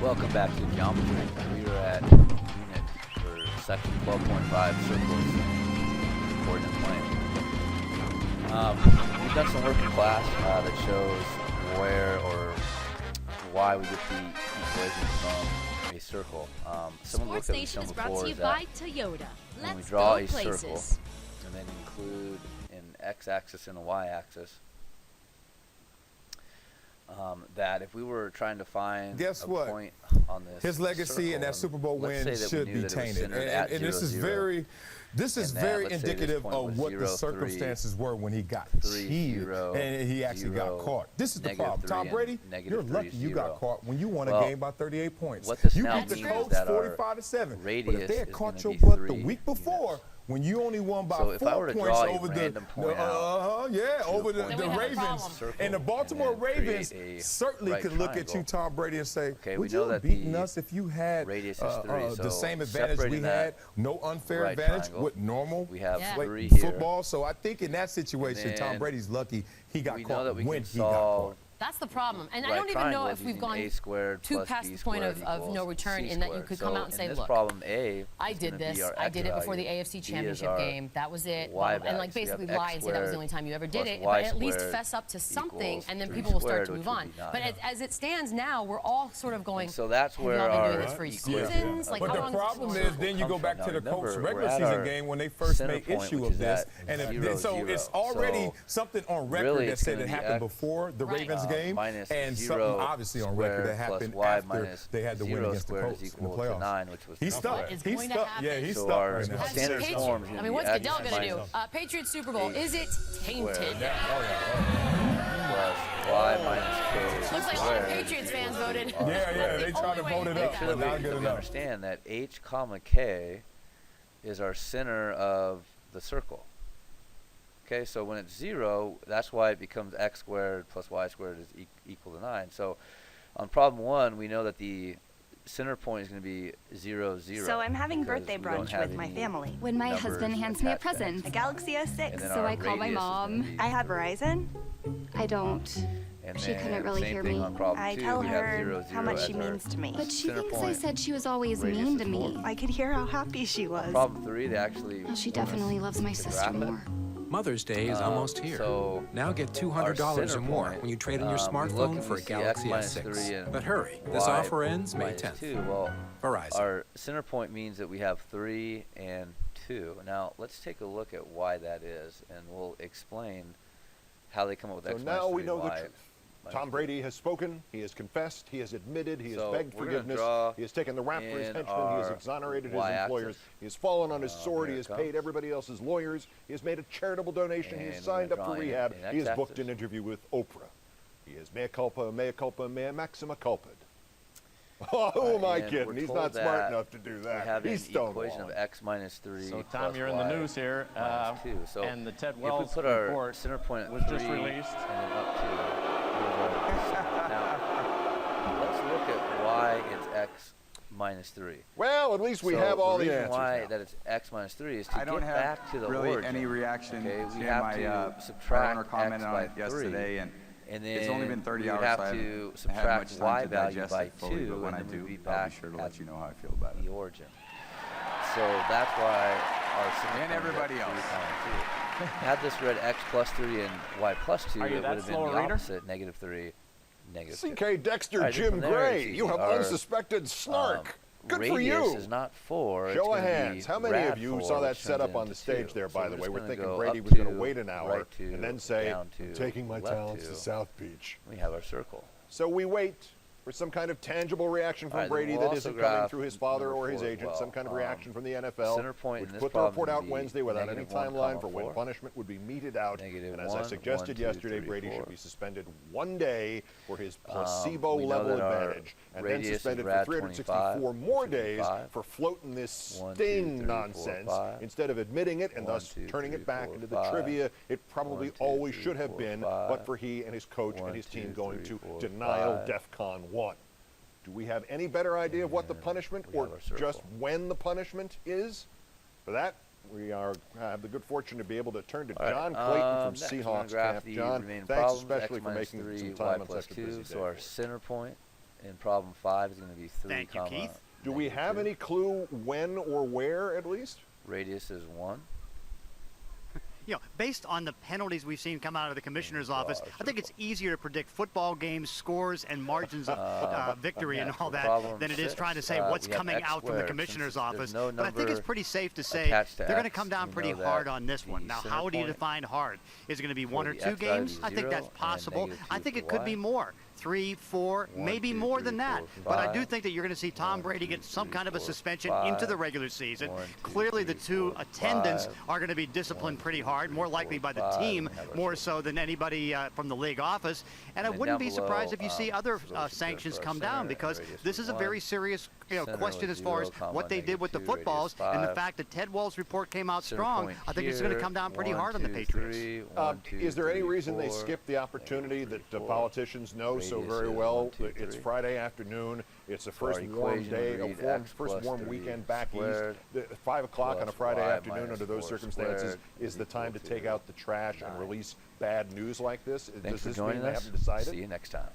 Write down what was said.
Welcome back to Geometry. We are at unit for section 12.5, circles, coordinate plane. We've done some work in class that shows where or why we get the equation from a circle. Some of the work Sports that we've Nation shown is brought before to you is by that Toyota. when we Let's draw go a places. circle and then include an x-axis and a y-axis, that if we were trying to find Guess a what? point on this His legacy circle, and that Super Bowl let's win say that should we knew be that it was tainted. centered at And this is 0, 0. very, let's say this point indicative of was what 0, the 3, circumstances were when he got 3, cheated 0, and he actually 0, got caught. This is the negative problem. 3, Tom and Brady, negative you're 3, lucky you 0. got caught when you won a Well, game by 38 points. what this You now beat the means Colts is that our 45-7. But radius if they had is caught gonna your be butt 3 the week before, units. when you only won by So if I 4 were to points draw a over the random point out over point the we have a Ravens problem. Circle and the Baltimore and then create Ravens a certainly right could look at you, triangle. Tom Brady, and say, Okay, we would know you have that beaten the us if you had radius is 3, so the same advantage we separating had, that no unfair right advantage triangle, with normal we have Yeah. 3 here. football. So I think in that situation, And Tom then Brady's lucky he got we know caught that we when can he got solve caught. That's the problem. And I right don't even know triangles if we've using gone a squared too plus past b the point squared of no equals return c in that you squared. could So come out and in say, this look, problem A I is gonna did this. be our I x did it before the value, AFC B is Championship our game. That was it. y And value. like So we have basically x lie and say that was the squared only time you ever did plus it. y But at least squared fess up to something, equals and then 3 people will start squared, to which move would on. be 9. But as it stands now, we're all sort of going, So that's have where y'all been our doing this for equation seasons? Like, But how the long problem this is, circle then you go comes back from. to the Now, Colts remember, regular we're at season our game when they first center made point, issue which of is this. at And 0, so 0. it's already So something on record really that it's said gonna it be happened x, before the Ravens game, minus and 0 something obviously on record that squared plus happened y after minus they had to win 0 against the squared Colts is in the equal to playoffs. 9, which was He's stuck. is He's going to stuck. happen. Yeah, he's So stuck our right now. standard Patriots- form is I gonna mean, be what's x Goodell going to do? minus Patriots Super Bowl. eight Is it tainted? plus y minus k Looks like a lot of squared Patriots fans voted. Yeah, That's they the tried to only vote way it to up, do but that. not good we enough. understand that h comma k is our center of the circle. Okay, so when it's 0, that's why it becomes x squared plus y squared is equal to 9. So on problem 1, we know that the center point is going to be 0, 0. So I'm having because birthday we don't brunch have with my any family. When my numbers husband hands me a attached to x. present. A Galaxy And S6. then So our I call my radius is gonna mom. be- I have Verizon. I don't. and She then couldn't really same hear thing me. on problem I 2, tell we have her 0, 0 how much as she our means to me. But she center thinks I point. said she was always Radius mean is to me. 4. I could hear how happy she was. Problem 3, they actually Well, she want us definitely loves my to sister graph it. more. Mother's Day is almost here. So Now get our $200 center or more point, when you trade in your we look smartphone and for we a see x Galaxy minus 3 S6. and But hurry, this y offer ends May minus 10th. 2. Well, Verizon. our center point means that we have 3 and 2. Now, let's take a look at why that is, and we'll explain how they come up with So x now minus we 3 know and the y truth. minus Tom 2. Brady has spoken, he has confessed, he has admitted, he has So begged we're gonna forgiveness, draw he has taken the rap for his in henchmen, he has our exonerated his y-axis. employers, he has fallen on his sword, he here has it paid comes. everybody else's lawyers, he has made a charitable donation, he And has we're signed up gonna for draw in rehab, an he has booked x-axis. an interview with Oprah. He is mea culpa, mea maxima culpa. Oh, who am I And kidding? we're He's told not smart that enough to do We that. have He's an equation of stonewalling. x minus 3 So, plus Tom, you're in the y news here, minus 2. So and the Ted if we Wells put our report center point at was 3 just released. and then up 2, here's our now, let's look at why it's x minus 3. Well, at least we So have all the the reason answers why now. that it's x minus 3 is to I don't get have back to the really origin. any reaction. Okay, we to have my, to our subtract owner commented x on by it yesterday, and and then it's only been 30 we would hours, have so I to haven't had subtract much y time to value digest by it fully, 2, but when and I then do, we'd be I'll back be sure to at let you know how I feel about it. the origin. So that's why our center And point is everybody at 3, else. 2. Had this read x plus 3 and y plus 2, Are you it would that have been slow the a reader? opposite, negative 3, negative 2. C.K. Dexter, All right, Jim from there, Gray, it's you have our, unsuspected snark. Good for radius you. is not 4. it's Show of gonna be hands. How many rad of you 4, saw that which set turns up on the into stage 2. there, So by we're the way? just We're gonna thinking go Brady up was going to to, wait an hour right to, and then say, down to, I'm taking my left talents to. to South Beach. We have our circle. So we wait for some kind of tangible reaction from All right, then Brady we'll that also isn't coming graph through his father number or his 4 as agent, well. some kind of reaction from the NFL, Center point which in this put the problem report would out be Wednesday without any -1, timeline for when 4. punishment would be meted out. Negative And as I 1, suggested 1, 2, yesterday, 3, Brady 4. should be suspended 1 day for his we placebo-level know that our advantage, and then radius is suspended for rad 364 25, more which would be days 5. for floating this 1, 2, sting 3, 4, nonsense 5. instead of admitting it and 1, thus 2, turning 3, it back 4, into the 5. trivia it probably 1, 2, always 3, should have 4, been, 5. but for he and his coach 1, and his 2, team going 3, to 4, denial 5. DEFCON 1. Do we have any better idea of what the punishment we or have our circle. just when the punishment is? For that, we have the good fortune to be able to turn to All right, John Clayton from next we're gonna Seahawks graph camp. the John, remaining thanks problems, especially x for minus making 3, some y time on plus such a 2. busy day. So our for us. center point in problem 5 is going to be 3, Thank you, comma, Keith. Do we negative have 2. any clue when or where, at least? Radius is 1. You know, based on the penalties we've seen come out of the commissioner's office, gosh, I think it's easier to predict football games, scores, and margins of victory and all that problem than it is 6, trying to say what's we have coming x out from the squared. commissioner's Since office. there's no But I think it's number pretty safe to say attached to they're going to x, come down we pretty know hard that on this one. the Now, center how do you point define hard? Is it going to be for 1 or the 2 x value games? is I think 0 that's and then possible. negative I 2 think for it could be y. more. 3, 4, 1, maybe 2, more 3, than that. 4, But I do 5. think that you're going to see Tom 1, Brady 2, get some 3, kind of a 4, suspension 5. into the regular season. 1, 2, Clearly, the 3, 2 4, attendants 5. are going to be disciplined 1, pretty 2, hard, 3, more likely 4, by the 5, team, and have our more circle. so than anybody from the league office. And I then wouldn't down be surprised if you below, see other so those should sanctions go for our come down, center, because radius this was is a 1. very serious Center question was as far as 0, comma, what they did with the negative 2, footballs, radius and the 5. fact that Ted Wall's report came out Center strong. point I think it's going to here, come down pretty 1, hard on the 2, Patriots. 3, 1, 2, Is there any 3, reason they 4, skipped the opportunity negative that the 3, 4. politicians know so Radius very is well? 1, 2, It's 3. Friday afternoon. It's the first Our warm equation day, read x first plus warm 3 weekend back squared east. 5 o'clock on a plus Friday y afternoon minus under those 4 circumstances squared is the time to equal take to out the trash and 9. release bad news like this. Thanks Does for this mean joining they us. haven't decided? See you next time.